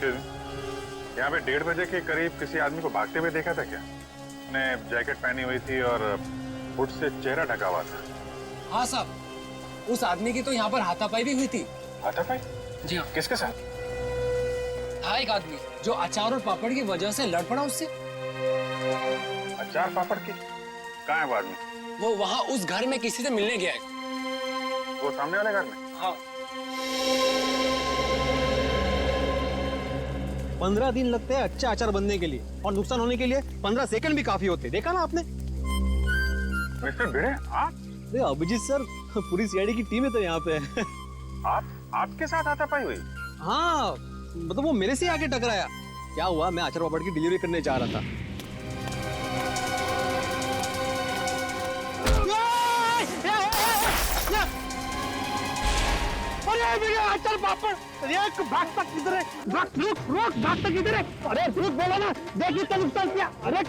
यहाँ पे 1:30 बजे के करीब किसी आदमी को भागते हुए देखा था क्या? ने जैकेट पहनी हुई थी और हुड से चेहरा ढका हुआ था। हाँ साहब, उस आदमी की तो यहाँ पर हाथापाई भी हुई थी। हाथापाई? जी हाँ। किसके साथ? था एक आदमी जो अचार और पापड़ की वजह से लड़ पड़ा उससे। अचार पापड़ की? कहाँ है वो आदमी? वो वहाँ उस घर में किसी से मिलने गया है। वो सामने वाले घर में? हाँ। 15 दिन लगते हैं अच्छा अचार बनने के लिए, और नुकसान होने के लिए 15 सेकंड भी काफी होते। देखा ना आपने? मिस्टर भिड़े, आप? अरे अभिजीत सर, पूरी सीआईडी की टीम है तो यहाँ पे। आपके साथ हाथापाई हुई? हाँ, मतलब वो मेरे से आके टकराया। क्या हुआ, मैं अचार पापड़ की डिलीवरी करने जा रहा था। अरे मेरे अचार पापड़, एक भागता किधर है? रुक भागता किधर है? अरे रुक, बोला ना, देखिए क्या नुकसान किया। अरे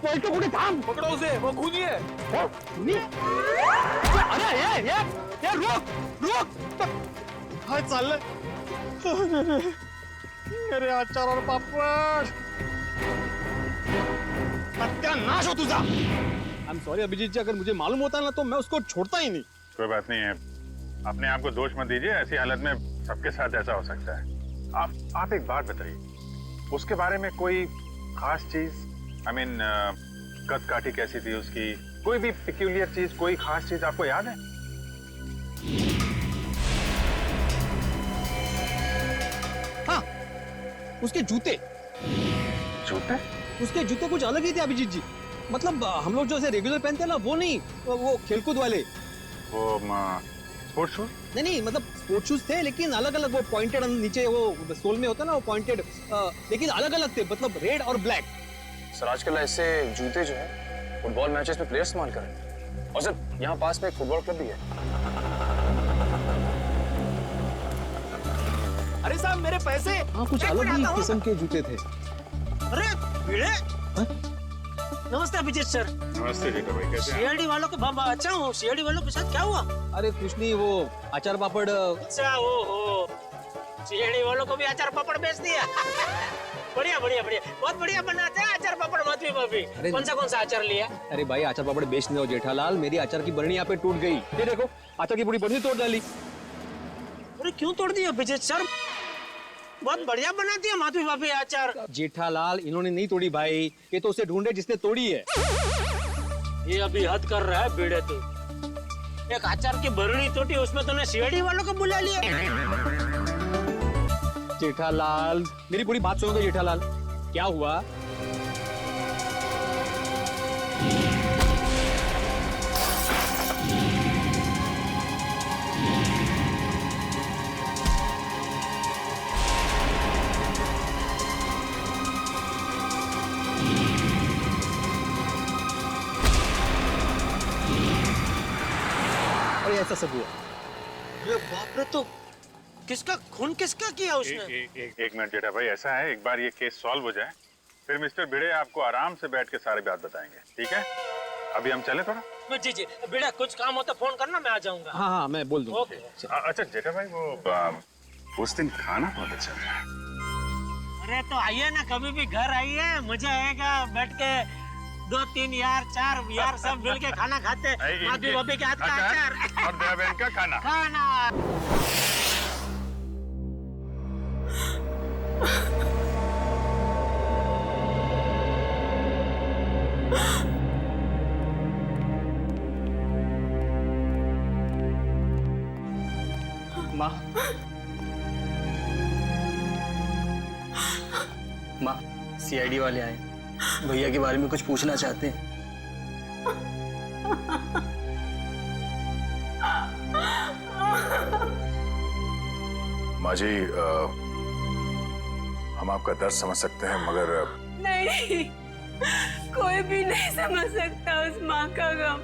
पलटो कुछ थाम, पकड़ो उसे, वो खूनी है। अरे ये रुक। हाय साले, मेरे अचार और पापड़, सत्यानाश हो तुझा। आई एम सॉरी अभिजीत जी, अगर मुझे मालूम होता ना तो मैं उसको छोड़ता ही नहीं। कोई बात नहीं है, अपने आप को दोष मत दीजिए। ऐसी हालत में सबके साथ ऐसा हो सकता है। आप एक बात बताइए, उसके बारे में कोई खास चीज, आई मीन कद काठी कैसी थी उसकी, कोई भी पिक्यूलियर चीज, कोई खास चीज आपको याद है? हाँ, उसके जूते उसके जूते कुछ अलग ही थे अभिजीत जी। मतलब हम लोग जो ऐसे रेगुलर पहनते हैं ना, वो नहीं, वो खेलकूद वाले। वो स्पोर्ट्स शूज? नहीं, मतलब स्पोर्ट्स शूज थे लेकिन अलग अलग, वो पॉइंटेड नीचे वो सोल में होता है ना, वो पॉइंटेड, लेकिन अलग अलग थे, मतलब रेड और ब्लैक। सर आजकल ऐसे जूते जो है फुटबॉल मैचेस में प्लेयर्स इस्तेमाल कर रहे हैं, और सर यहाँ पास में एक फुटबॉल क्लब भी है। अरे साहब मेरे पैसे। हाँ, कुछ अलग ही किस्म के जूते थे। अरे भिड़े, नमस्ते अभिजीत सर। नमस्ते जेठा भाई, कैसे हैं? सीआईडी वालों के अच्छा हूँ। सीआईडी वालों के साथ क्या हुआ? अरे कुछ नहीं, वो अचार पापड़। अच्छा हो, सीआईडी वालों को भी अचार पापड़ बेच दिया। बढ़िया, बहुत बढ़िया बनाते हैं अचार पापड़ माधवी भाभी। कौन सा अचार लिया? अरे भाई, अचार पापड़ बेचने दो जेठालाल, मेरी अचार की बरनी यहाँ पे टूट गई। ये देखो, अचार की पूरी बरनी तोड़ डाली। अरे क्यों तोड़ दिया अभिजीत सर? बहुत बढ़िया बनाती है माधवी भाभी अचार। जेठालाल, इन्होंने नहीं तोड़ी भाई, ये तो उसे ढूंढे जिसने तोड़ी है। ये अभी हद कर रहा है भिड़े तू। एक अचार की बरनी टूटी, उसमें तूने सीआईडी वालों को बुला लिया। जेठालाल, मेरी पूरी बात सुनो तो जेठालाल, क्या हुआ? अरे ऐसा सब हुआ। अरे बाप रे, तो किसका किया उसने? एक मिनट जेठा भाई, ऐसा है, एक बार ये केस सॉल्व हो जाए, फिर मिस्टर भिड़े आपको आराम से बैठ के सारी बात बताएंगे, ठीक है? अभी हम चले थोड़ा? जी बेटा, कुछ काम हो तो फोन करना, मैं आ जाऊंगा। हाँ, मैं बोल दूंगा। ओके। अच्छा जेठा भाई, वो उस दिन खाना बहुत अच्छा था। अरे तो आइए ना, कभी भी घर आइए, मजा आएगा। बैठ के 2 3 यार 4 यार सब मिल के खाना खाते। माधवी भाभी के हाथ का अचार और दया बहन का खाना। माँ, सीआईडी वाले आए, भैया के बारे में कुछ पूछना चाहते हैं। माँ जी, हम आपका दर्द समझ सकते हैं, मगर नहीं, कोई भी नहीं समझ सकता उस माँ का गम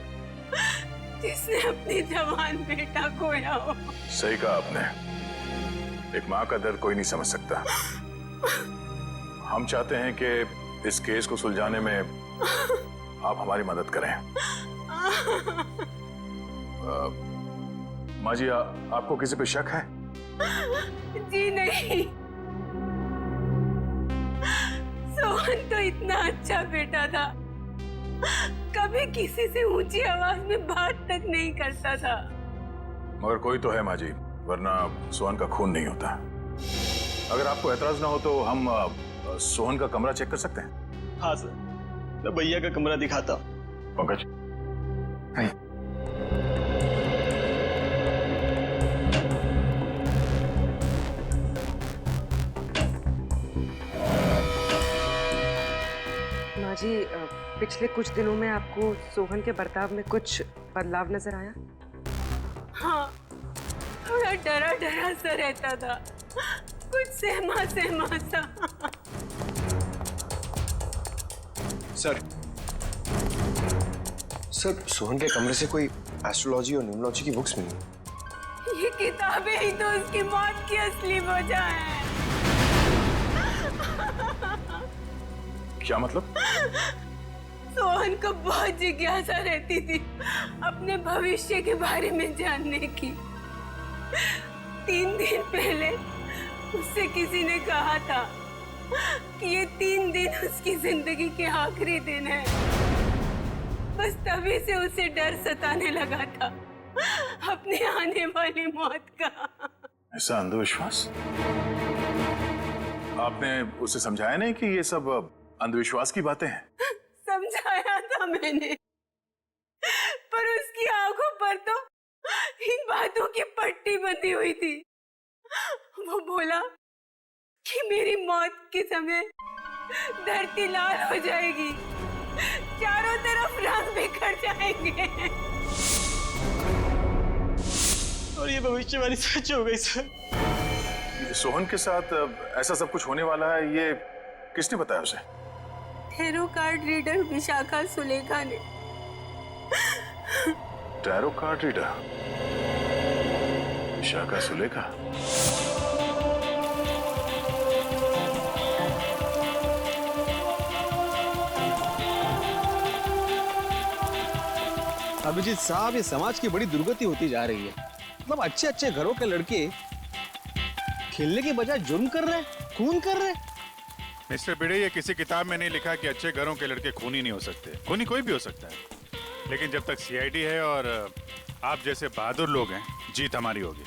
जिसने अपनी जवान बेटा खोया हो। सही कहा आपने, एक माँ का दर्द कोई नहीं समझ सकता। हम चाहते हैं कि इस केस को सुलझाने में आप हमारी मदद करें। माँ जी, आपको किसी पे शक है? जी नहीं। सोहन तो इतना अच्छा बेटा था, कभी किसी से ऊंची आवाज में बात तक नहीं करता था। मगर कोई तो है माँ जी, वरना सोहन का खून नहीं होता। अगर आपको एतराज ना हो तो हम सोहन का कमरा चेक कर सकते हैं। हाँ सर, मैं भैया का कमरा दिखाता हूँ। पंकज, माँ जी, पिछले कुछ दिनों में आपको सोहन के बर्ताव में कुछ बदलाव नजर आया? हाँ, थोड़ा डरा डरा सा रहता था, कुछ सहमा सहमा सा। सर सोहन के कमरे से कोई एस्ट्रोलॉजी और न्यूमरोलॉजी की बुक्स मिली। ये किताबें ही तो उसकी मौत की असली वजह है। क्या मतलब? सोहन को बहुत जिज्ञासा रहती थी अपने भविष्य के बारे में जानने की। 3 दिन पहले उससे किसी ने कहा था कि ये 3 दिन उसकी जिंदगी के आखिरी दिन है। बस तभी से उसे डर सताने लगा था अपने आने वाली मौत का। ऐसा अंधविश्वास? आपने उसे समझाया नहीं कि ये सब अंधविश्वास की बातें हैं? समझाया था मैंने, पर उसकी आंखों पर तो इन बातों की पट्टी बंधी हुई थी। वो बोला कि मेरी मौत के समय धरती लाल हो जाएगी, चारों तरफ रंग बिखर जाएंगे। और ये भविष्यवाणी सच हो गई सर। सोहन के साथ ऐसा सब कुछ होने वाला है, ये किसने बताया उसे? Tarot card reader Vishakha Sulekha ने। Tarot card reader Vishakha Sulekha? Abhijeet साहब, ये समाज की बड़ी दुर्गति होती जा रही है। मतलब अच्छे अच्छे घरों के लड़के खेलने के बजाय जुर्म कर रहे हैं, खून कर रहे हैं। मिस्टर भिड़े, ये किसी किताब में नहीं लिखा कि अच्छे घरों के लड़के खूनी नहीं हो सकते। खूनी कोई भी हो सकता है, लेकिन जब तक सीआईडी है और आप जैसे बहादुर लोग हैं, जीत हमारी होगी।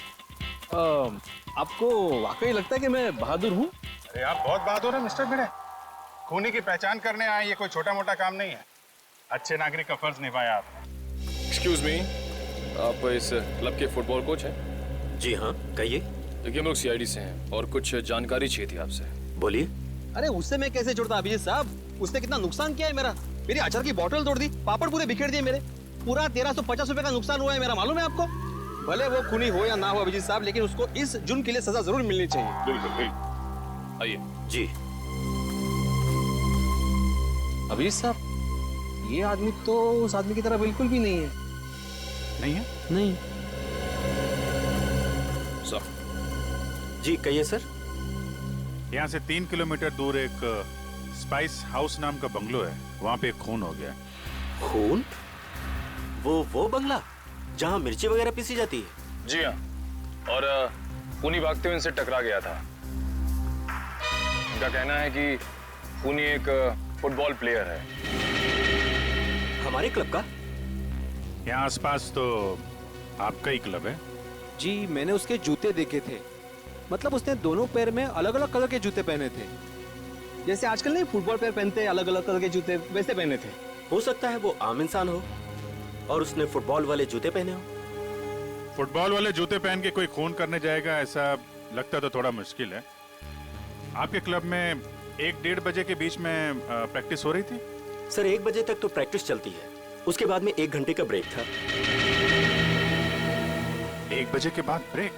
आपको वाकई लगता है कि मैं बहादुर हूँ? अरे आप बहुत बहादुर हैं मिस्टर भिड़े। खूनी की पहचान करने आए, ये कोई छोटा मोटा काम नहीं है। अच्छे नागरिक का फर्ज निभाया आपने। एक्सक्यूज मी, आप इस क्लब के फुटबॉल कोच हैं? जी हाँ, कहिए। देखिए, हम लोग सीआईडी से हैं और कुछ जानकारी चाहिए थी आपसे। बोलिए। अरे उससे मैं कैसे जुड़ता अभिजीत साहब? उसने कितना नुकसान किया है मेरा। मेरी अचार की बोतल तोड़ दी, पापड़ पूरे बिखेर दिए मेरे। पूरा 1350 रुपए का नुकसान हुआ है मेरा, मालूम है आपको? भले वो खूनी हो या ना हो अभिजीत साहब, लेकिन उसको इस जुर्म के लिए सजा जरूर मिलनी चाहिए। बिल्कुल बिल्कुल। आइए। जी। अभिजीत साहब, ये आदमी तो उस आदमी की तरह बिल्कुल भी नहीं है। नहीं है? नहीं। सर। जी कहिए सर। यहाँ से 3 किलोमीटर दूर एक स्पाइस हाउस नाम का बंगलो है, वहाँ पे एक खून हो गया। खून? वो बंगला जहाँ मिर्ची वगैरह पीसी जाती है? जी हाँ, और खूनी भागते हुए इनसे टकरा गया था। उनका कहना है कि खूनी एक फुटबॉल प्लेयर है। हमारे क्लब का? यहाँ आसपास तो आपका ही क्लब है। जी, मैंने उसके जूते देखे थे। मतलब उसने दोनों पैर में अलग अलग कलर के जूते पहने थे, जैसे आजकल नहीं फुटबॉल प्लेयर पहनते हैं अलग अलग कलर के जूते, वैसे पहने थे। हो सकता है वो आम इंसान हो और उसने फुटबॉल वाले जूते पहने हो। फुटबॉल वाले जूते पहन के कोई खून करने जाएगा, ऐसा लगता तो थोड़ा मुश्किल है। आपके क्लब में 1-1:30 बजे के बीच में प्रैक्टिस हो रही थी? सर 1 बजे तक तो प्रैक्टिस चलती है, उसके बाद में 1 घंटे का ब्रेक था। 1 बजे के बाद ब्रेक?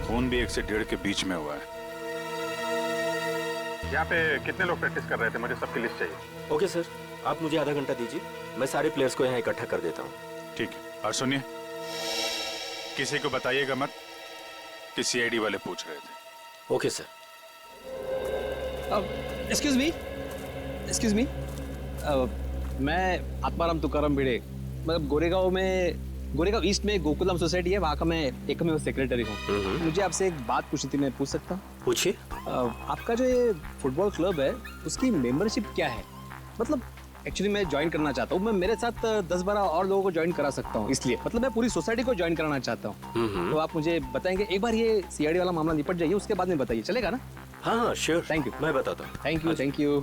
खून भी 1 से 1:30 के बीच में हुआ है। यहाँ पे कितने लोग प्रैक्टिस कर रहे थे? मुझे सबकी लिस्ट चाहिए। ओके सर, आप मुझे आधा घंटा दीजिए, मैं सारे प्लेयर्स को यहाँ इकट्ठा कर देता हूँ। ठीक है, और सुनिए, किसी को बताइएगा मत कि सीआईडी वाले पूछ रहे थे। Okay sir. एक्सक्यूज मी, मैं आत्माराम तुकाराम भिड़े, मतलब गोरेगांव में गोरेगांव ईस्ट में गोकुलम सोसाइटी है, वहाँ का मैं एकमेव सेक्रेटरी हूँ। मुझे आपसे एक बात पूछनी थी, मैं पूछ सकता हूँ? पूछिए। आपका जो ये फुटबॉल क्लब है उसकी मेंबरशिप क्या है? मतलब एक्चुअली मैं ज्वाइन करना चाहता हूँ, मैं मेरे साथ 10-12 और लोगों को ज्वाइन करा सकता हूँ, इसलिए मतलब मैं पूरी सोसाइटी को ज्वाइन कराना चाहता हूँ। तो आप मुझे बताएंगे, एक बार ये सीआईडी वाला मामला निपट जाइए, उसके बाद में बताइए, चलेगा ना? हाँ हाँ श्योर, थैंक यू। मैं बताता हूँ। Thank you.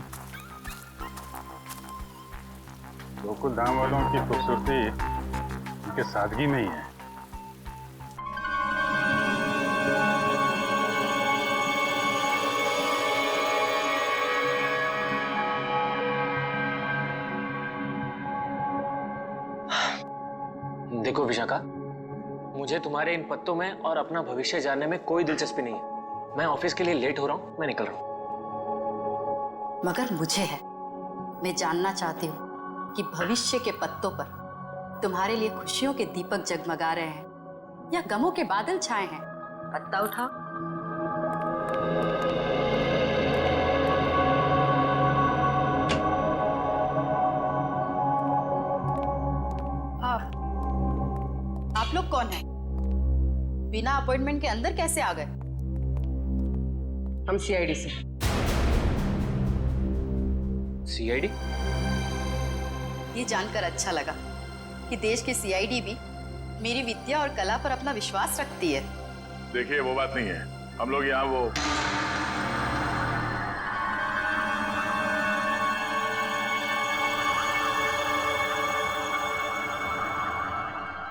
गोकुल धाम वालों की खूबसूरती उनके सादगी में ही है। देखो विशाखा, मुझे तुम्हारे इन पत्तों में और अपना भविष्य जानने में कोई दिलचस्पी नहीं है। मैं ऑफिस के लिए लेट हो रहा हूँ, मैं निकल रहा हूँ। मगर मुझे है, मैं जानना चाहती हूँ कि भविष्य के पत्तों पर तुम्हारे लिए खुशियों के दीपक जगमगा रहे हैं या गमों के बादल छाए हैं। पत्ता उठाओ। आप लोग कौन हैं? बिना अपॉइंटमेंट के अंदर कैसे आ गए? हम सीआईडी से। सीआईडी? ये जानकर अच्छा लगा कि देश की सीआईडी भी मेरी विद्या और कला पर अपना विश्वास रखती है। देखिए वो बात नहीं है, हम लोग यहाँ वो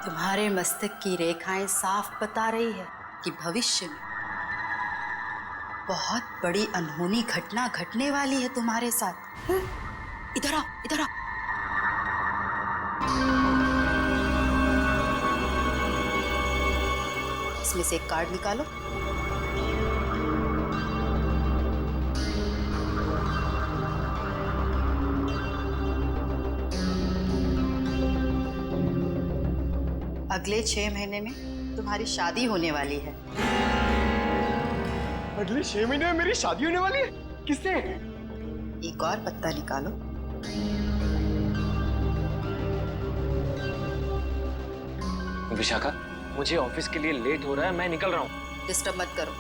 तुम्हारे मस्तक की रेखाएं साफ बता रही है कि भविष्य में बहुत बड़ी अनहोनी घटना घटने वाली है तुम्हारे साथ। इधर आओ, इधर आओ। इसमें से एक कार्ड निकालो। अगले 6 महीने में तुम्हारी शादी होने वाली है। अगले 6 महीने में मेरी शादी होने वाली है? किससे? एक और पत्ता निकालो। विशाखा, मुझे ऑफिस के लिए लेट हो रहा है, मैं निकल रहा हूँ। डिस्टर्ब मत करो,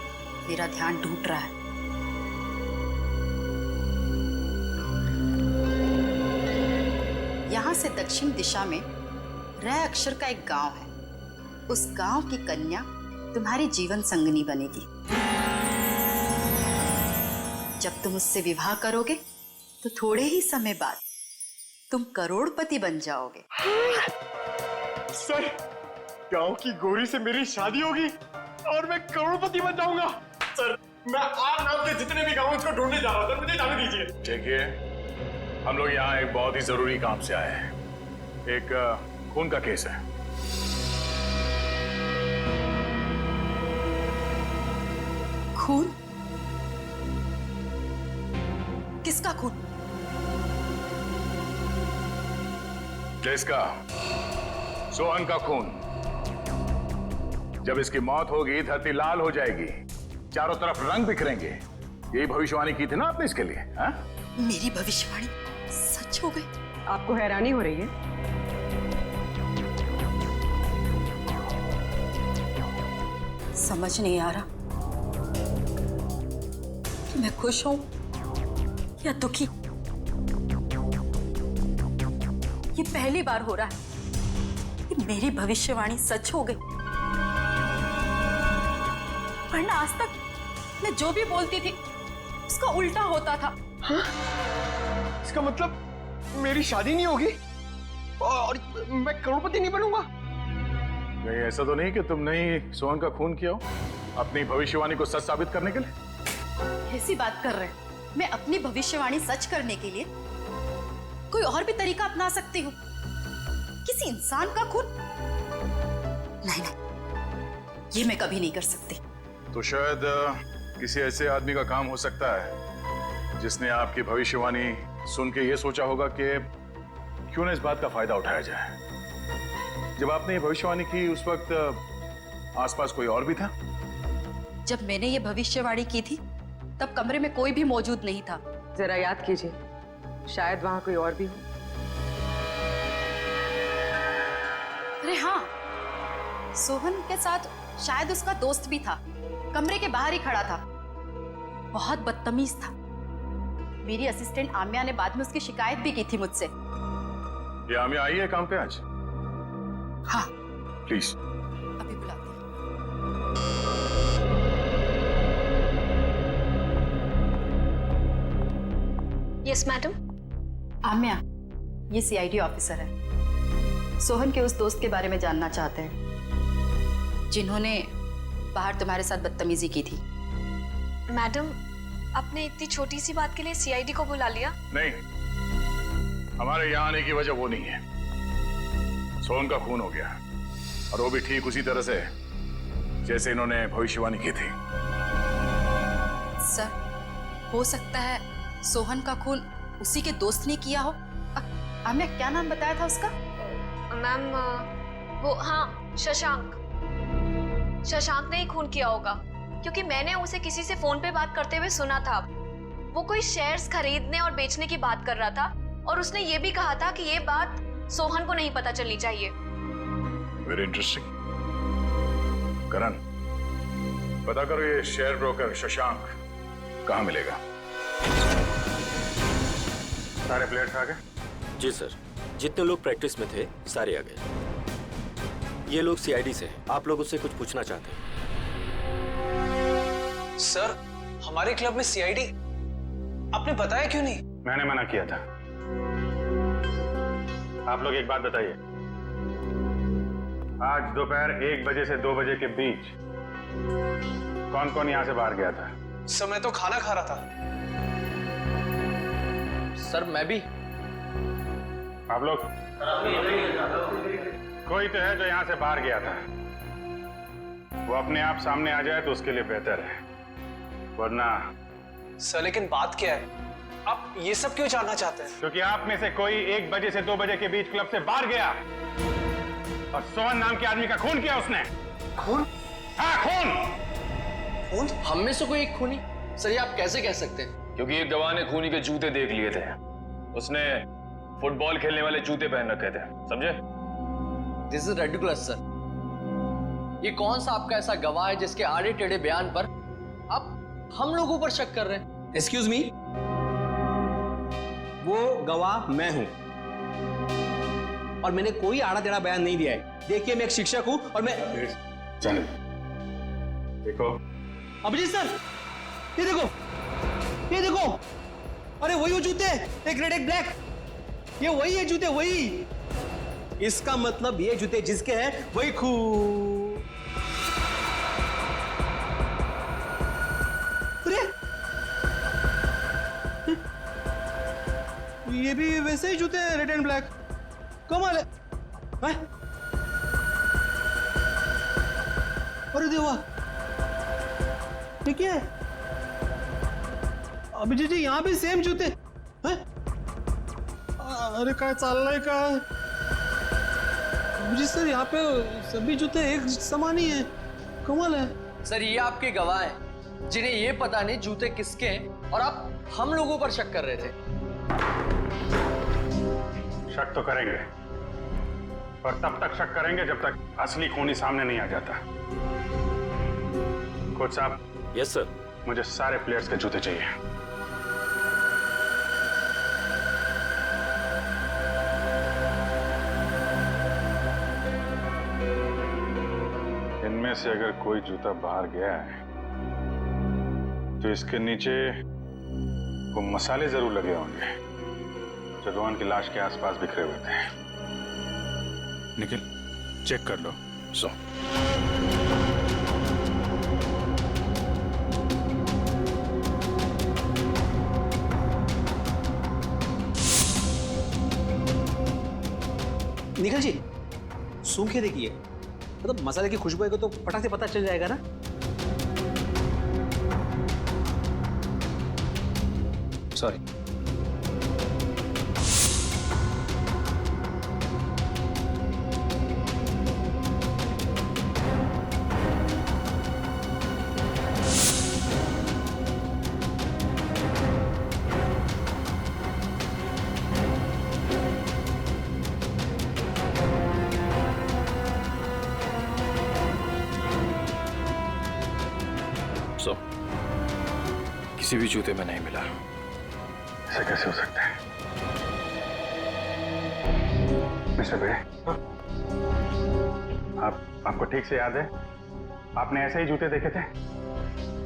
मेरा ध्यान टूट रहा है। यहाँ से दक्षिण दिशा में रै अक्षर का एक गांव है। उस गांव की कन्या तुम्हारी जीवन संगनी बनेगी। जब तुम उससे विवाह करोगे तो थोड़े ही समय बाद तुम करोड़पति बन जाओगे। सर, गांव की गोरी से मेरी शादी होगी और मैं करोड़पति बन जाऊंगा। सर, मैं आप नाम के जितने भी गांव उसको ढूंढने जा रहा हूं, सर मुझे जाने दीजिए। देखिए, हम लोग यहाँ एक बहुत ही जरूरी काम से आए हैं। एक खून का केस है। खून? किसका खून? जिसका सोहन का खून। जब इसकी मौत होगी धरती लाल हो जाएगी, चारों तरफ रंग बिखरेंगे। यही भविष्यवाणी की थी ना आपने इसके लिए? हा? मेरी भविष्यवाणी सच हो गई? आपको हैरानी हो रही है? समझ नहीं आ रहा कि मैं खुश हूं या दुखी। ये पहली बार हो रहा है कि मेरी भविष्यवाणी सच हो गई। वरना आज तक मैं जो भी बोलती थी उसका उल्टा होता था। हाँ? इसका मतलब मेरी शादी नहीं होगी और मैं करोड़पति नहीं बनूंगा? नहीं, ऐसा तो नहीं कि तुमने ही सोहन का खून किया हो अपनी भविष्यवाणी को सच साबित करने के लिए? ऐसी बात कर रहे हैं। मैं अपनी भविष्यवाणी सच करने के लिए कोई और भी तरीका अपना सकती हूँ। किसी इंसान का खून? नहीं नहीं, ये मैं कभी नहीं कर सकती। तो शायद किसी ऐसे आदमी का काम हो सकता है जिसने आपकी भविष्यवाणी सुन के ये सोचा होगा कि क्यों ना इस बात का फायदा उठाया जाए। जब आपने ये भविष्यवाणी की उस वक्त आसपास कोई और भी था? जब मैंने ये भविष्यवाणी की थी तब कमरे में कोई भी मौजूद नहीं था। जरा याद कीजिए, शायद वहां कोई और भी हो। अरे हाँ, सोहन के साथ शायद उसका दोस्त भी था, कमरे के बाहर ही खड़ा था, बहुत बदतमीज था। मेरी असिस्टेंट आम्या ने बाद में उसकी शिकायत भी की थी मुझसे। ये आमिया आई है काम पे आज? हाँ, प्लीज। अभी बुलाती हूँ। Yes madam. आम्या, ये सीआईडी ऑफिसर है। सोहन के उस दोस्त के बारे में जानना चाहते हैं जिन्होंने बाहर तुम्हारे साथ बदतमीजी की थी। मैडम, आपने इतनी छोटी सी बात के लिए सीआईडी को बुला लिया? नहीं, हमारे यहाँ आने की वजह वो नहीं है। सोहन का खून हो गया, और वो भी ठीक उसी तरह से जैसे इन्होंने भविष्यवाणी की थी। सर, हो सकता है सोहन का खून उसी के दोस्त ने किया हो। आम्या, क्या नाम बताया था उसका? मैम, वो हाँ, शशांक। शशांक ने ही खून किया होगा, क्योंकि मैंने उसे किसी से फोन पे बात करते हुए सुना था। वो कोई शेयर्स खरीदने और बेचने की बात कर रहा था, और उसने ये भी कहा था कि ये बात सोहन को नहीं पता चलनी चाहिए। Very interesting. करण, पता करो ये शेयर ब्रोकर शशांक कहाँ मिलेगा। सारे प्लेयर्स आ गए? जी सर, जितने लोग प्रैक्टिस में थे सारे आ गए। ये लोग सीआईडी से हैं। आप लोग उससे कुछ पूछना चाहते हैं? सर, हमारे क्लब में सीआईडी आपने बताया क्यों नहीं? मैंने मना किया था। आप लोग एक बात बताइए, आज दोपहर 1 बजे से 2 बजे के बीच कौन कौन यहां से बाहर गया था? सर, मैं तो खाना खा रहा था। सर, मैं भी। आप लोग? कोई तो है जो यहां से बाहर गया था। वो अपने आप सामने आ जाए तो उसके लिए बेहतर है, वरना। सर, लेकिन बात क्या है? आप ये सब क्यों जानना चाहते हैं? क्योंकि आप में से कोई 1 बजे से 2 बजे के बीच क्लब से बाहर गया और सोहन नाम के आदमी का खून किया उसने। खून? हाँ, खून। खून? हम में से कोई एक खूनी? सर, ये आप कैसे कह सकते हैं? क्योंकि एक गवाह ने खूनी के जूते देख लिए थे। उसने फुटबॉल खेलने वाले जूते पहन रखे थे, समझे? This is ridiculous sir. ये कौन सा आपका ऐसा गवाह है जिसके आड़े टेढ़े बयान पर आप हम लोगों पर शक कर रहे हैं? एक्सक्यूज मी, वो गवाह मैं हूं, और मैंने कोई आड़ा टेढ़ा बयान नहीं दिया है। देखिए, मैं एक शिक्षक हूं और मैं। चल देखो अभिजीत सर, ये देखो, ये देखो, अरे वही वो जूते, एक रेड एक ब्लैक, ये वही है जूते, वही। इसका मतलब ये जूते जिसके हैं वही खून। अरे ये भी वैसे ही जूते हैं, रेड एंड ब्लैक। कमाल है। अरे देवा, ये क्या है? अभिजीत जी, यहाँ भी सेम जूते हैं? अरे काय चाललंय काय? अभिजीत सर, यहाँ पे सभी जूते एक समान ही है। कमाल है। सर, ये आपके गवाह हैं जिन्हें ये पता नहीं जूते किसके हैं, और आप हम लोगों पर शक कर रहे थे। शक तो करेंगे, पर तब तक शक करेंगे जब तक असली खूनी सामने नहीं आ जाता। कोच साहब। Yes sir. मुझे सारे प्लेयर्स के जूते चाहिए। इनमें से अगर कोई जूता बाहर गया है तो इसके नीचे वो मसाले जरूर लगे होंगे जो रोहन की लाश के आसपास बिखरे हुए थे। निखिल, चेक कर लो। सो निखिल जी, सूंघ के देखिए, मतलब मसाले की खुशबू को तो फटाक से पता चल जाएगा ना। सॉरी। किसी भी जूते में नहीं मिला। ऐसा कैसे हो सकता है? मिस्टर भिड़े, आपको ठीक से याद है आपने ऐसे ही जूते देखे थे?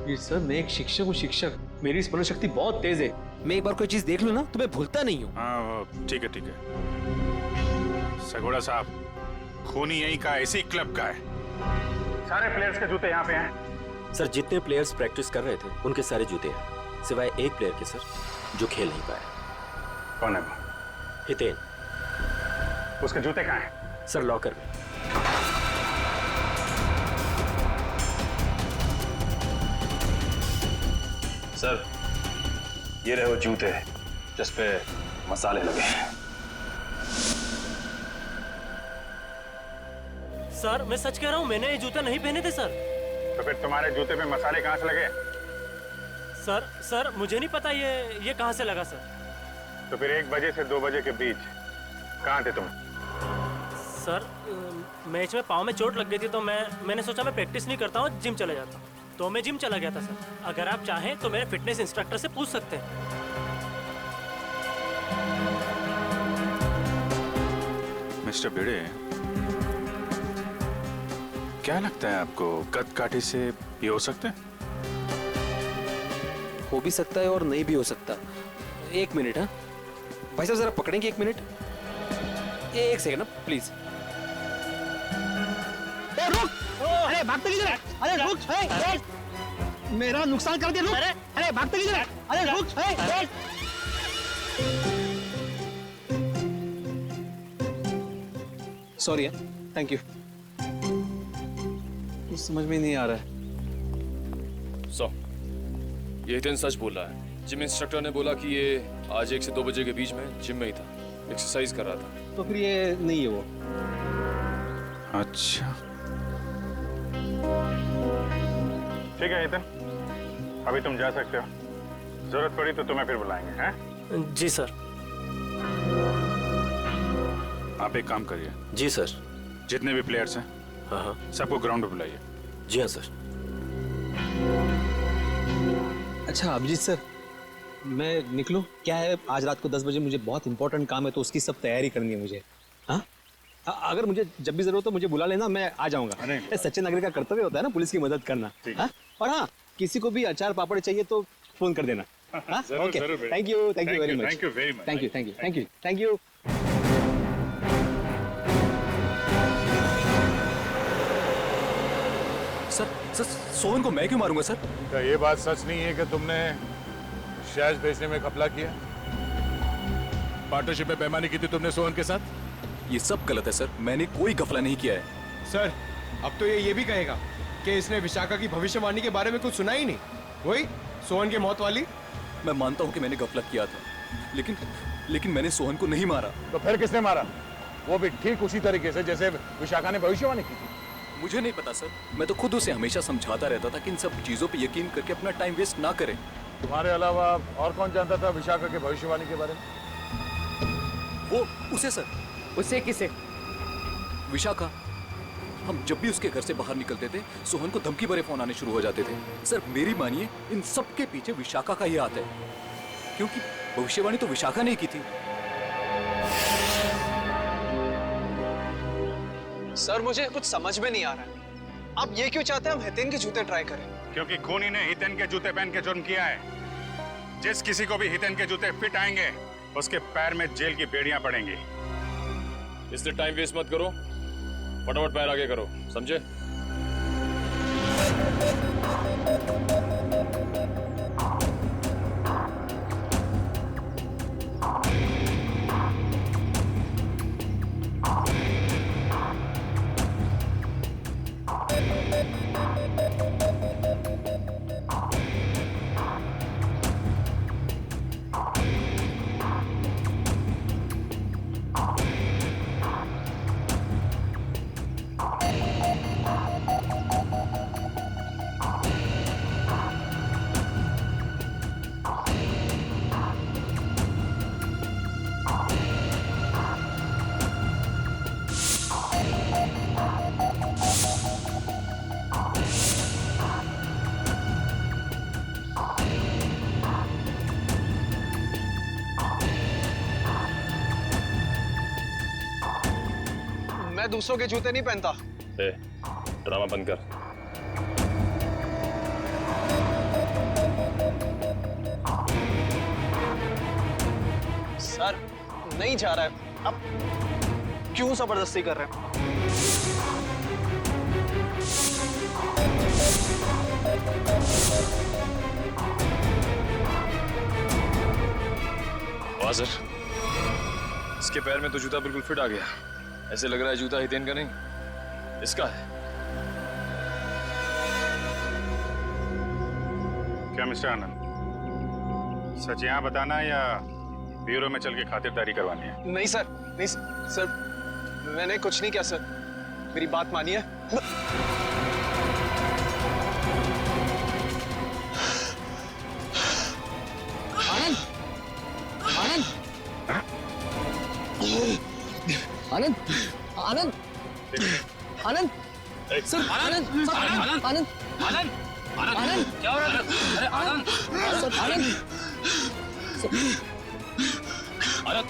ये सर, मैं एक शिक्षक हूँ, शिक्षक। मेरी स्मरण शक्ति बहुत तेज है। मैं एक बार कोई चीज देख लूँ ना तो मैं भूलता नहीं हूँ। हाँ ठीक है ठीक है। सगोड़ा साहब, खूनी यही का इसी क्लब का है। सारे प्लेयर्स के जूते यहाँ पे हैं। सर जितने प्लेयर्स प्रैक्टिस कर रहे थे उनके सारे जूते हैं, सिवाय एक प्लेयर के सर जो खेल नहीं पाया। कौन है वो? हितेन। उसके जूते कहाँ हैं? सर लॉकर में। सर ये रहे वो जूते जिस पे मसाले लगे हैं। सर मैं सच कह रहा हूँ, मैंने ये जूते नहीं पहने थे सर। तो फिर तुम्हारे जूते पे मसाले कहाँ से लगे? सर मुझे नहीं पता ये कहाँ से लगा सर। तो फिर 1 बजे से 2 बजे के बीच कहाँ थे तुम? सर मैच में पाँव में चोट लग गई थी तो मैंने सोचा मैं प्रैक्टिस नहीं करता हूँ, जिम चला जाता हूँ, तो मैं जिम चला गया था सर। अगर आप चाहें तो मेरे फिटनेस इंस्ट्रक्टर से पूछ सकते हैं। मिस्टर भिड़े, क्या लगता है आपको कदकाठी से ये हो सकता है? हो भी सकता है और नहीं भी हो सकता। 1 मिनट। हाँ भाई साहब, जरा पकड़ेंगे 1 मिनट? 1 सेकंड ना प्लीज। रुक! अरे भागते किधर? अरे रुक! मेरा नुकसान कर दिया, रुक! अरे भागते किधर? अरे रुक! Sorry, thank you. कुछ समझ में नहीं आ रहा है। ये हितेन सच बोल रहा है। जिम इंस्ट्रक्टर ने बोला कि ये आज 1 से 2 बजे के बीच में जिम में ही था, एक्सरसाइज कर रहा था। तो फिर ये नहीं है वो। अच्छा ठीक है हितेन, अभी तुम जा सकते हो। जरूरत पड़ी तो तुम्हें फिर बुलाएंगे, हैं? जी सर। आप एक काम करिए, जी सर। जितने भी प्लेयर्स हैं हाँ हाँ। सबको ग्राउंड पे बुलाइए। जी हाँ सर। अच्छा अभिजीत सर, मैं निकलूं? क्या है, आज रात को 10 बजे मुझे बहुत इंपॉर्टेंट काम है, तो उसकी सब तैयारी करनी है मुझे। हाँ, अगर मुझे जब भी जरूरत हो मुझे बुला लेना, मैं आ जाऊंगा। ये सच्चे नागरिक का कर्तव्य होता है ना, पुलिस की मदद करना। हाँ? और हाँ, किसी को भी अचार पापड़ चाहिए तो फोन कर देना। हाँ? Okay, thank you very much. Thank you very much. Thank you. Sir Sohan को मैं क्यों मारूंगा सर? क्या ये बात सच नहीं है कि तुमने शहज बेचने में घपला किया? पार्टनरशिप में बेईमानी की थी तुमने सोहन के साथ? ये सब गलत है सर, मैंने कोई घपला नहीं किया है। सर अब तो ये भी कहेगा कि इसने विशाखा की भविष्यवाणी के बारे में कुछ सुना ही नहीं, वही सोहन की मौत वाली। मैं मानता हूँ कि मैंने घपला किया था, लेकिन मैंने सोहन को नहीं मारा। तो फिर किसने मारा? वो भी ठीक उसी तरीके से जैसे विशाखा ने भविष्यवाणी की थी। मुझे नहीं पता सर, मैं तो खुद उसे हमेशा समझाता रहता था कि इन सब चीजों पे यकीन करके अपना टाइम वेस्ट ना करें। तुम्हारे अलावा और कौन जानता था विशाखा के भविष्यवाणी के बारे में? वो उसे सर। उसे किसे? विशाखा। हम जब भी उसके घर से बाहर निकलते थे सोहन को धमकी भरे फोन आने शुरू हो जाते थे। सर मेरी मानिए, इन सब के पीछे विशाखा का ही हाथ है, क्योंकि भविष्यवाणी तो विशाखा ने की थी। सर मुझे कुछ समझ में नहीं आ रहा है, आप ये क्यों चाहते हैं हम हितेन के जूते ट्राई करें? क्योंकि खूनी ने हितेन के जूते पहन के जुर्म किया है। जिस किसी को भी हितेन के जूते फिट आएंगे उसके पैर में जेल की बेड़ियां पड़ेंगी। इसलिए टाइम वेस्ट मत करो, फटाफट पैर आगे करो, समझे? मैं दूसरों के जूते नहीं पहनता। ड्रामा बंद कर। सर नहीं जा रहा है, अब क्यों जबरदस्ती कर रहे हैं? वाह सर, इसके पैर में तो जूता बिल्कुल फिट आ गया। ऐसे लग रहा है जूता हितेन का नहीं, इसका है। क्या मिस्टर आनंद, सच यहाँ बताना या ब्यूरो में चल के खातिरदारी करवानी है? नहीं सर, नहीं सर, मैंने कुछ नहीं किया सर, मेरी बात मानिए। आनंद आनंद आनंद आनंद सर, आनंद आनंद आनंद आनंद आनंद क्या हो रहा है? अरे आनंद सर, आनंद आनंद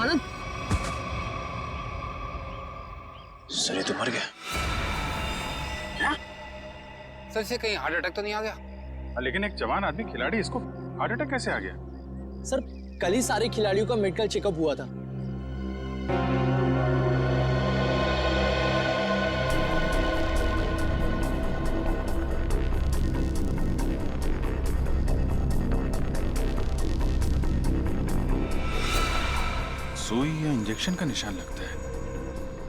आनंद सर ये तो मर गया। क्या? सर इसे कहीं हार्ट अटैक तो नहीं आ गया? लेकिन एक जवान आदमी खिलाड़ी, इसको हार्ट अटैक कैसे आ गया? सर कल ही सारे खिलाड़ियों का मेडिकल चेकअप हुआ था। सुई या इंजेक्शन का निशान लगता है,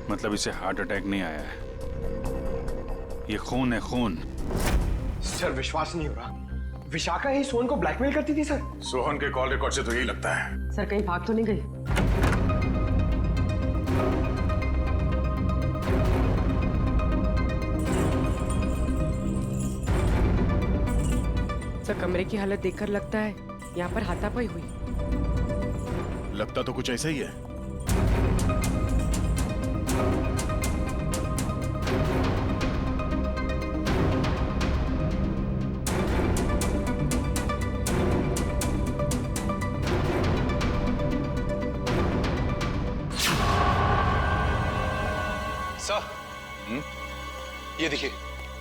मतलब इसे हार्ट अटैक नहीं आया है, ये खून है, खून। सर विश्वास नहीं हो रहा, विशाखा ही सोहन को ब्लैकमेल करती थी सर। सोहन के कॉल रिकॉर्ड से तो यही लगता है। सर कहीं भाग तो नहीं गई? सर कमरे की हालत देखकर लगता है यहाँ पर हाथापाई हुई। लगता तो कुछ ऐसा ही है। ये देखिए,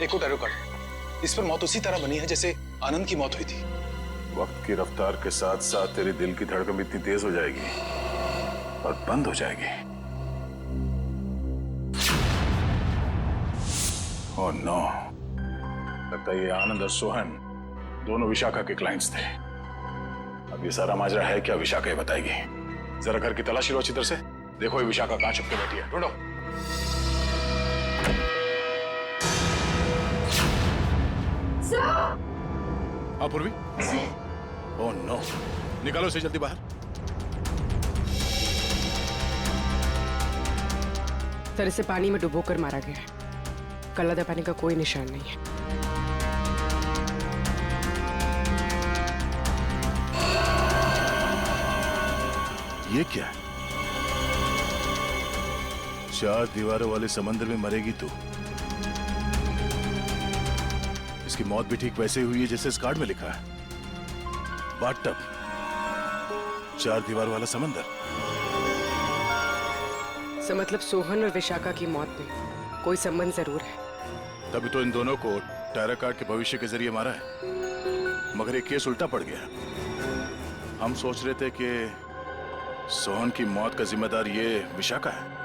एक और टैरो कार्ड। इस पर मौत उसी तरह बनी है जैसे आनंद की मौत हुई थी। वक्त की रफ्तार के साथ साथ तेरे दिल की धड़कन भी इतनी तेज हो जाएगी और बंद हो जाएगी। ओह नो, लगता है ये आनंद और सोहन दोनों विशाखा के क्लाइंट्स थे। अब ये सारा माजरा है क्या, विशाखा ही बताएगी। जरा घर की तलाशी लो अच्छी तरह से, देखो ये विशाखा कहां छुप के बैठी है, ढूंढो। पूर्वी, ओह नो, निकालो इसे जल्दी बाहर। सर इसे पानी में डुबोकर मारा गया है, गला दबाने का कोई निशान नहीं है। ये क्या है? 4 दीवारों वाले समंदर में मरेगी तू। इसकी मौत भी ठीक वैसे हुई है जैसे इस कार्ड में लिखा है, बाथटब, 4 दीवार वाला समंदर। सर मतलब सोहन और विशाखा की मौत में कोई संबंध जरूर है। तभी तो इन दोनों को टैरो कार्ड के भविष्य के जरिए मारा है, मगर ये केस उल्टा पड़ गया। हम सोच रहे थे कि सोहन की मौत का जिम्मेदार ये विशाखा है।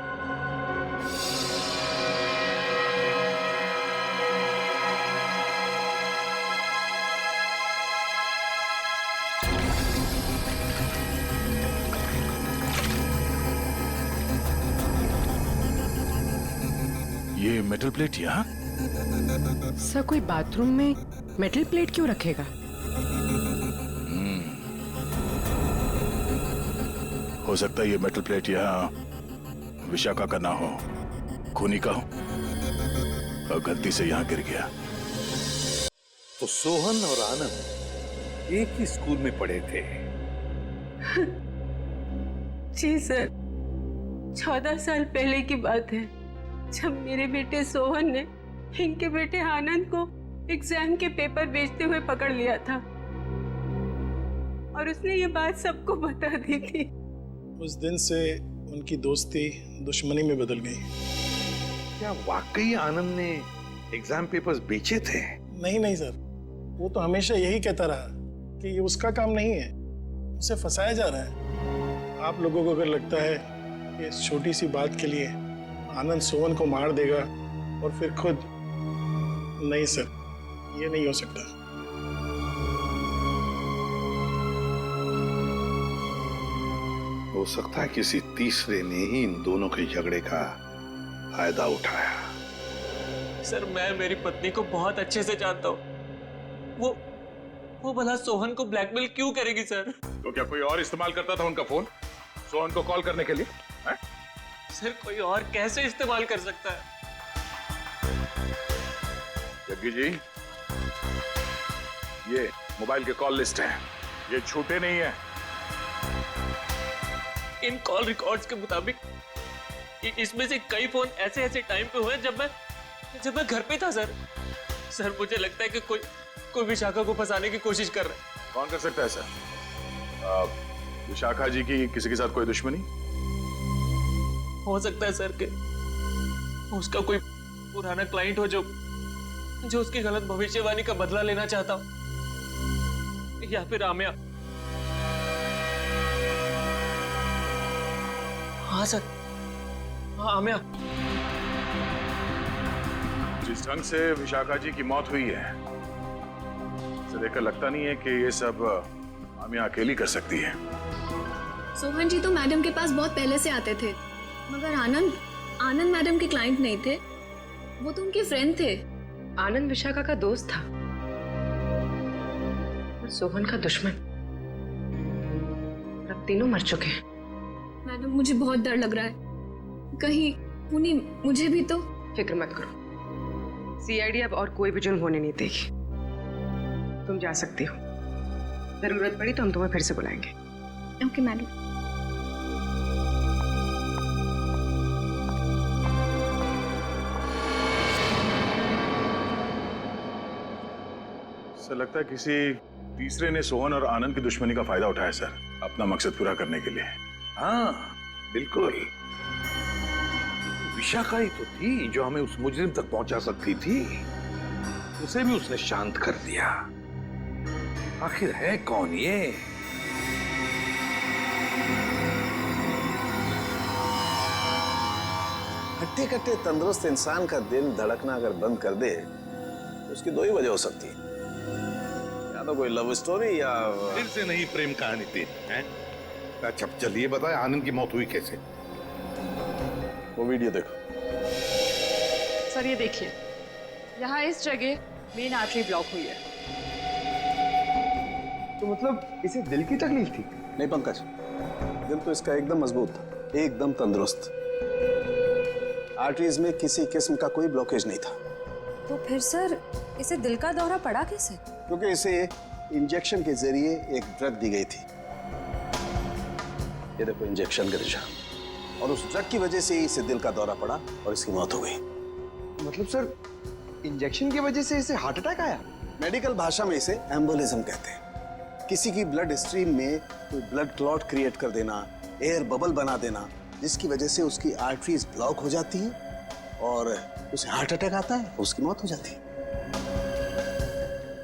ये मेटल प्लेट यहाँ? सर कोई बाथरूम में मेटल प्लेट क्यों रखेगा? हो सकता है ये मेटल प्लेट यहाँ विशाखा का ना हो, खूनी का हो और गलती से यहाँ गिर गया। तो सोहन और आनंद एक ही स्कूल में पढ़े थे? जी सर, 14 साल पहले की बात है, जब मेरे बेटे सोहन ने इनके बेटे आनंद को एग्जाम के पेपर बेचते हुए पकड़ लिया था और उसने ये बात सबको बता दी थी। उस दिन से उनकी दोस्ती दुश्मनी में बदल गई। क्या वाकई आनंद ने एग्जाम पेपर्स बेचे थे? नहीं नहीं सर, वो तो हमेशा यही कहता रहा कि ये उसका काम नहीं है, उसे फंसाया जा रहा है। आप लोगों को अगर लगता है कि इस छोटी सी बात के लिए आनंद सोहन को मार देगा और फिर खुद, नहीं सर, ये नहीं हो सकता। हो सकता है किसी तीसरे ने ही इन दोनों के झगड़े का फायदा उठाया। सर मैं मेरी पत्नी को बहुत अच्छे से जानता हूँ। वो भला सोहन को ब्लैकमेल क्यों करेगी सर? तो क्या कोई और इस्तेमाल करता था उनका फोन सोहन को कॉल करने के लिए? है? सर कोई और कैसे इस्तेमाल कर सकता है? जग्गी जी, ये मोबाइल के कॉल लिस्ट है, ये झूठे नहीं है। इन कॉल रिकॉर्ड्स के मुताबिक इसमें से कई फोन ऐसे ऐसे टाइम पे हुए जब मैं घर पे था सर मुझे लगता है कि कोई विशाखा को फंसाने की कोशिश कर रहा है। कौन कर सकता है सर? विशाखा जी की किसी के साथ कोई दुश्मनी? हो सकता है सर कि उसका कोई पुराना क्लाइंट हो जो उसकी गलत भविष्यवाणी का बदला लेना चाहता हो, या फिर आमिया। हाँ सर, हाँ आमिया। जिस ढंग से विशाखा जी की मौत हुई है, इसे देखकर लगता नहीं है कि ये सब आमिया अकेली कर सकती है। सोहन जी तो मैडम के पास बहुत पहले से आते थे, मगर आनंद मैडम के क्लाइंट नहीं थे, वो तो उनके फ्रेंड थे। आनंद विशाखा का दोस्त था और सोहन का दुश्मन। अब तीनों मर चुके हैं। मैडम मुझे बहुत डर लग रहा है, कहीं उन्हीं मुझे भी तो। फिक्र मत करो, सीआईडी अब और कोई भी जुर्म होने नहीं देगी। तुम जा सकती हो, जरूरत पड़ी तो हम तुम्हें फिर से बुलाएंगे। Okay madam. ऐसा लगता है किसी तीसरे ने सोहन और आनंद की दुश्मनी का फायदा उठाया सर, अपना मकसद पूरा करने के लिए। हाँ बिल्कुल, विशाखा ही तो थी जो हमें उस मुजरिम तक पहुंचा सकती थी। उसे भी उसने शांत कर दिया। आखिर है कौन ये? हट्टे कट्टे तंदुरुस्त इंसान का दिल धड़कना अगर बंद कर दे तो उसकी दो ही वजह हो सकती है, या तो कोई लव स्टोरी या फिर से नहीं प्रेम कहानी थी। अच्छा चलिए बताए, आनंद की मौत हुई कैसे? वो वीडियो देखो। सर ये देखिए, यहाँ इस जगह मेन आर्टरी ब्लॉक हुई है। तो मतलब इसे दिल की तकलीफ थी? नहीं पंकज, दिल तो इसका एकदम मजबूत था, एकदम तंदुरुस्त। आर्टरीज में किसी किस्म का कोई ब्लॉकेज नहीं था। तो फिर सर इसे दिल का दौरा पड़ा कैसे? क्योंकि इसे इंजेक्शन के जरिए एक ड्रग दी गई थी। ये देखो इंजेक्शन का निशान, और उस ड्रग की वजह से ही इसे दिल का दौरा पड़ा और इसकी मौत हो गई। मतलब सर इंजेक्शन की वजह से इसे हार्ट अटैक आया? मेडिकल भाषा में इसे एम्बोलिज्म कहते हैं। किसी की ब्लड स्ट्रीम में कोई ब्लड क्लॉट क्रिएट कर देना, एयर बबल बना देना, जिसकी वजह से उसकी आर्टरीज ब्लॉक हो जाती है और उसे हार्ट अटैक आता है, उसकी मौत हो जाती है।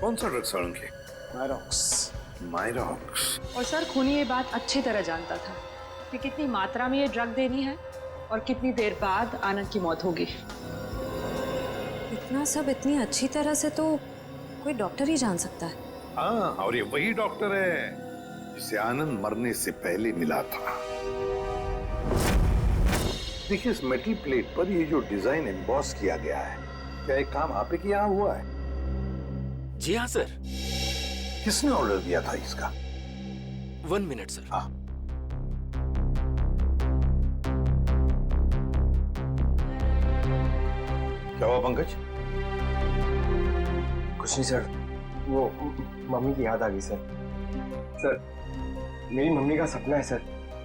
कौन सा ड्रग सड़ेंगे? मायरॉक्स। मायरॉक्स। और सर खूनी ये बात अच्छी तरह जानता था कि कितनी मात्रा में ये ड्रग देनी है और कितनी देर बाद आनंद की मौत होगी। इतना सब इतनी अच्छी तरह से तो कोई डॉक्टर ही जान सकता है। हाँ, और ये वही डॉक्टर है जिसे आनंद मरने से पहले मिला था। देखिए इस मेटल प्लेट पर ये जो डिजाइन एम्बॉस किया गया है, क्या एक काम आप ही के यहाँ हुआ है? जी हाँ सर। किसने ऑर्डर दिया था इसका? 1 मिनट सर। हाँ। क्या हुआ पंकज? कुछ नहीं सर, वो मम्मी की याद आ गई सर। सर मेरी मम्मी का सपना है सर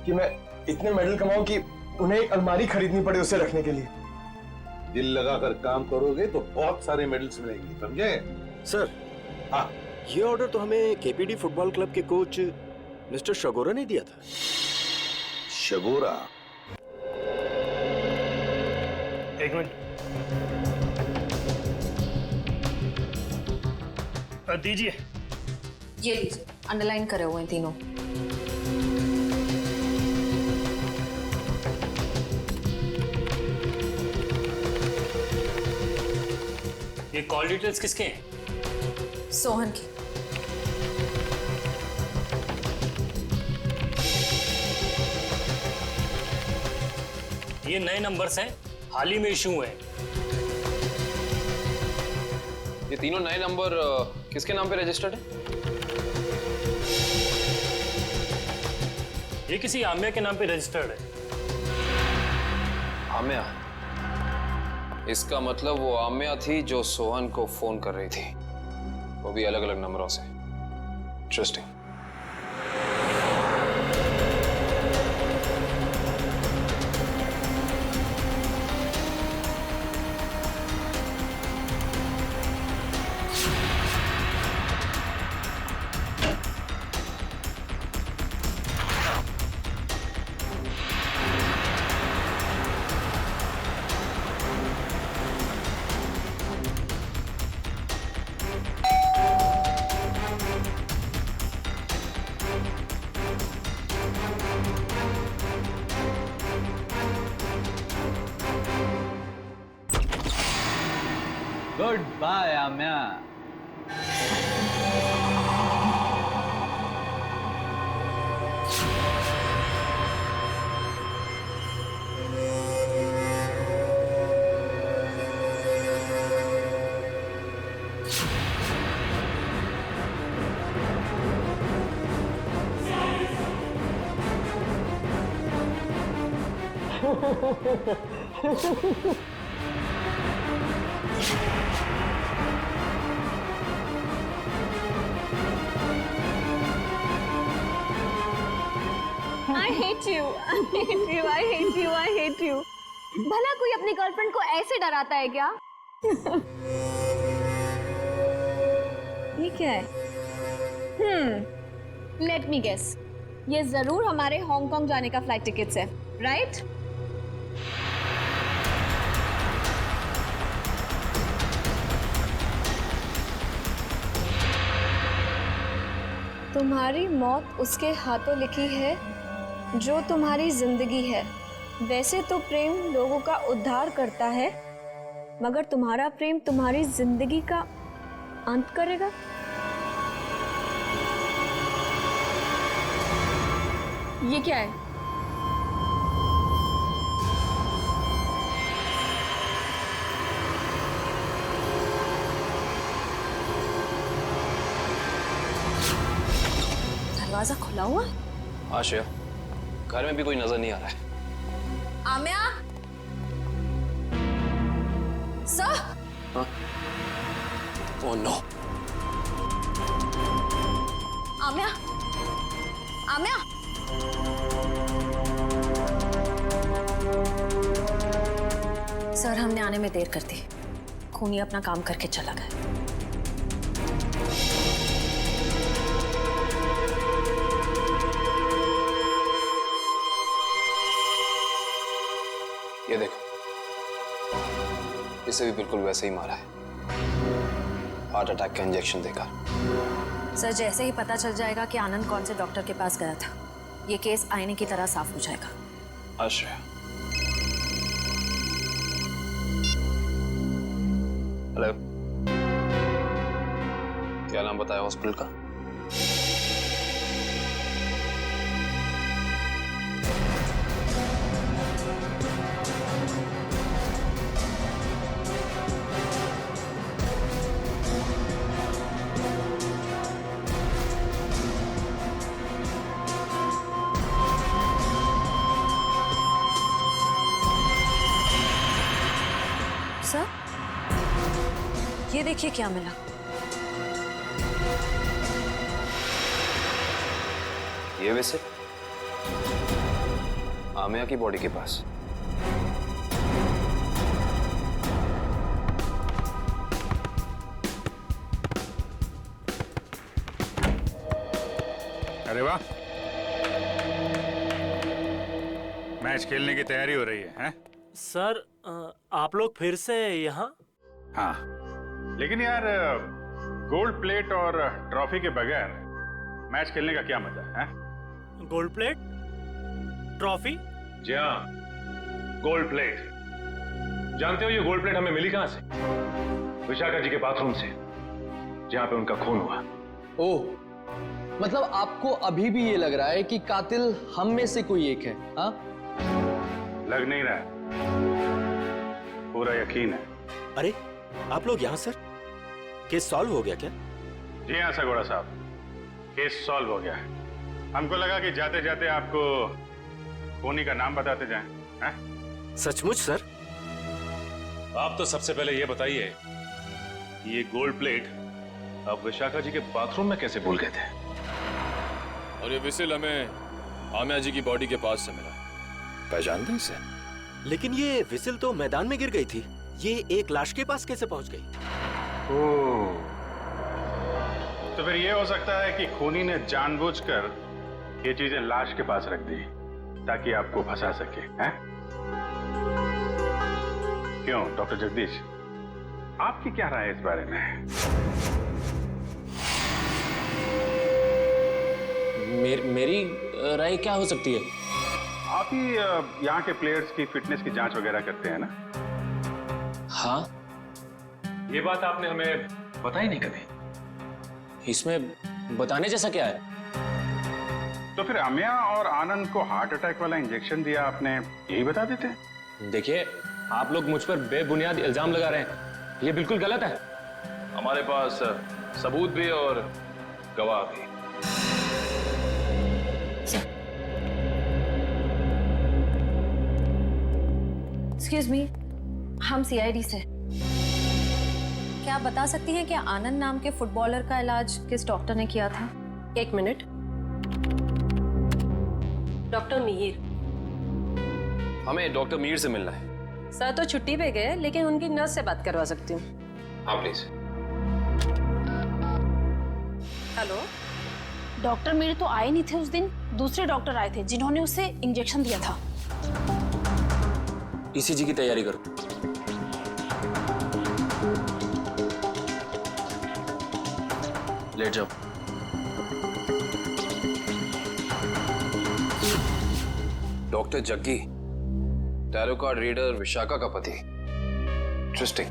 कि मैं इतने मेडल कमाऊं कि उन्हें एक अलमारी खरीदनी पड़े उसे रखने के लिए। दिल लगाकर काम करोगे तो बहुत सारे मेडल्स मिलेंगे, समझे? सर हाँ, ये ऑर्डर तो हमें केपीडी फुटबॉल क्लब के कोच मिस्टर शगोरा ने दिया था। शगोरा? एक मिनट दीजिए। ये लीजिए, अंडरलाइन करे हुए हैं तीनों। ये कॉल डिटेल्स किसके हैं? सोहन की। ये नए नंबर्स हैं, हाल ही में इशू हुए हैं। ये तीनों नए नंबर किसके नाम पे रजिस्टर्ड है? ये किसी आम्या के नाम पे रजिस्टर्ड है। आम्या? इसका मतलब वो आम्या थी जो सोहन को फोन कर रही थी, वो भी अलग अलग नंबरों से। Interesting. Goodbye, Amya. I hate you. I hate you. I hate you. I hate you. भला कोई अपनी गर्लफ्रेंड को ऐसे डराता है क्या? ये क्या है? Let me guess. ये जरूर हमारे हांगकांग जाने का फ्लाइट टिकट्स है, राइट? तुम्हारी मौत उसके हाथों लिखी है जो तुम्हारी जिंदगी है। वैसे तो प्रेम लोगों का उद्धार करता है, मगर तुम्हारा प्रेम तुम्हारी जिंदगी का अंत करेगा। ये क्या है? दरवाजा खुला हुआ? आशया, घर में भी कोई नजर नहीं आ रहा है। आम्या? सर? हाँ? Oh no. आम्या? आम्या? सर, हमने आने में देर कर दी। खूनी अपना काम करके चला गया। ये देखो, इसे भी बिल्कुल वैसे ही मारा है, हार्ट अटैक का इंजेक्शन देकर। सर, जैसे ही पता चल जाएगा कि आनंद कौन से डॉक्टर के पास गया था, ये केस आईने की तरह साफ हो जाएगा। आश्रय, हेलो, क्या नाम बताया हॉस्पिटल का? सर, ये देखिए क्या मिला। ये वैसे आम्या की बॉडी के पास। अरे वाह, मैच खेलने की तैयारी हो रही है, हैं? सर, आप लोग फिर से यहाँ? हाँ, लेकिन यार गोल्ड प्लेट और ट्रॉफी के बगैर मैच खेलने का क्या मजा है? Gold plate, trophy? जी हाँ, गोल्ड प्लेट। जानते हो ये गोल्ड प्लेट हमें मिली कहां से? विशाखा जी के बाथरूम से, जहां पे उनका खून हुआ। ओह, मतलब आपको अभी भी ये लग रहा है कि कातिल हम में से कोई एक है? हाँ, लग नहीं रहा है, पूरा यकीन है। अरे आप लोग यहाँ सर? केस सॉल्व हो गया क्या? जी हाँ सगोड़ा साहब, केस सॉल्व हो गया है। हमको लगा कि जाते जाते आपको खूनी का नाम बताते जाएं। हैं? सचमुच सर? आप तो सबसे पहले ये बताइए कि ये गोल्ड प्लेट आप विशाखा जी के बाथरूम में कैसे भूल गए थे? और ये विसिल हमें आमिया जी की बॉडी के पास से मिला। पहचानते हैं इसे? लेकिन ये विसिल तो मैदान में गिर गई थी, ये एक लाश के पास कैसे पहुंच गई? ओह, तो फिर ये हो सकता है कि खूनी ने जानबूझकर ये चीजें लाश के पास रख दी ताकि आपको फंसा सके। हैं? क्यों डॉक्टर जगदीश, आपकी क्या राय है इस बारे में? मेरी राय क्या हो सकती है? आप ही यहाँ के प्लेयर्स की फिटनेस की जांच वगैरह करते हैं ना? हाँ। ये बात आपने हमें बताई नहीं कभी। इसमें बताने जैसा क्या है? तो फिर अमिया और आनंद को हार्ट अटैक वाला इंजेक्शन दिया आपने, यही बता देते? देखिए, आप लोग मुझ पर बेबुनियाद इल्जाम लगा रहे हैं, ये बिल्कुल गलत है। हमारे पास सबूत भी और गवाह भी। एक्सक्यूज मी, हम सीआईडी से। क्या आप बता सकती हैं कि आनंद नाम के फुटबॉलर का इलाज किस डॉक्टर ने किया था? एक मिनट। डॉक्टर मीर। हमें डॉक्टर मीर से मिलना है। सर तो छुट्टी पे गए, लेकिन उनकी नर्स से बात करवा सकती हूँ। हाँ प्लीज। हेलो। डॉक्टर मीर तो आए नहीं थे उस दिन, दूसरे डॉक्टर आए थे जिन्होंने उसे इंजेक्शन दिया था। ईसीजी की तैयारी करो। लेट जाओ। Doctor Jaggi, tarot card reader Vishakha का पति। इंटरेस्टिंग।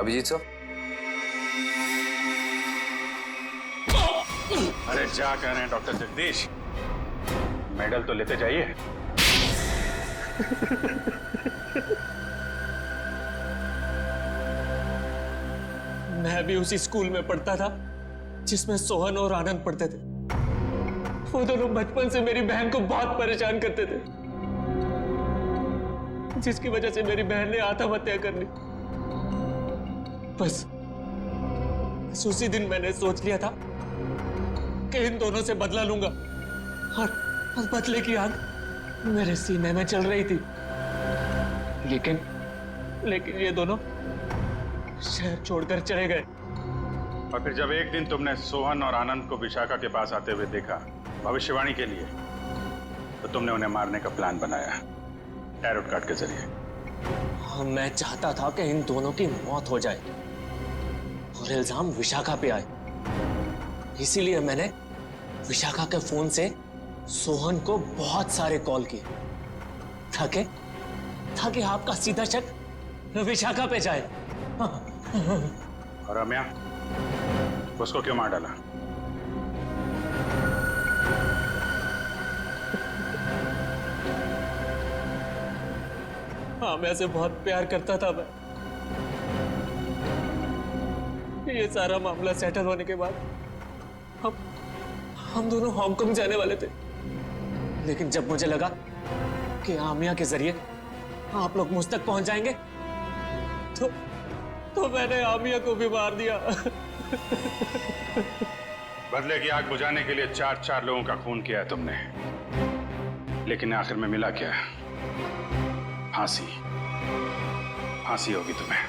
अभिजीत साहब। अरे क्या कह रहे हैं डॉक्टर जगदीश, मेडल तो लेते जाइए। मैं भी उसी स्कूल में पढ़ता था जिसमें सोहन और आनंद पढ़ते थे। वो दोनों बचपन से मेरी बहन को बहुत परेशान करते थे, जिसकी वजह से मेरी बहन ने आत्महत्या कर ली। बस उसी दिन मैंने सोच लिया था कि इन दोनों से बदला लूंगा, और बदले की आग मेरे सीने में चल रही थी। लेकिन ये दोनों शहर छोड़कर चले गए। और फिर जब एक दिन तुमने सोहन और आनंद को विशाखा के पास आते हुए देखा भविष्यवाणी के लिए, तो तुमने उन्हें मारने का प्लान बनाया टैरोट कार्ड के जरिए। मैं चाहता था कि इन दोनों की मौत हो जाए और इल्जाम विशाखा पे आए। इसीलिए मैंने विशाखा के फोन से सोहन को बहुत सारे कॉल किए ताकि आपका सीधा शक विशाखा पे जाए। और रम्या, उसको क्यों मार डाला? हाँ, मैं ऐसे बहुत प्यार करता था मैं। ये सारा मामला सेटल होने के बाद हम दोनों हांगकांग जाने वाले थे, लेकिन जब मुझे लगा कि आमिया के जरिए आप लोग मुझ तक पहुंच जाएंगे, तो मैंने आमिया को भी मार दिया। बदले की आग बुझाने के लिए 4 लोगों का खून किया है तुमने, लेकिन आखिर में मिला क्या? फांसी। फांसी होगी तुम्हें।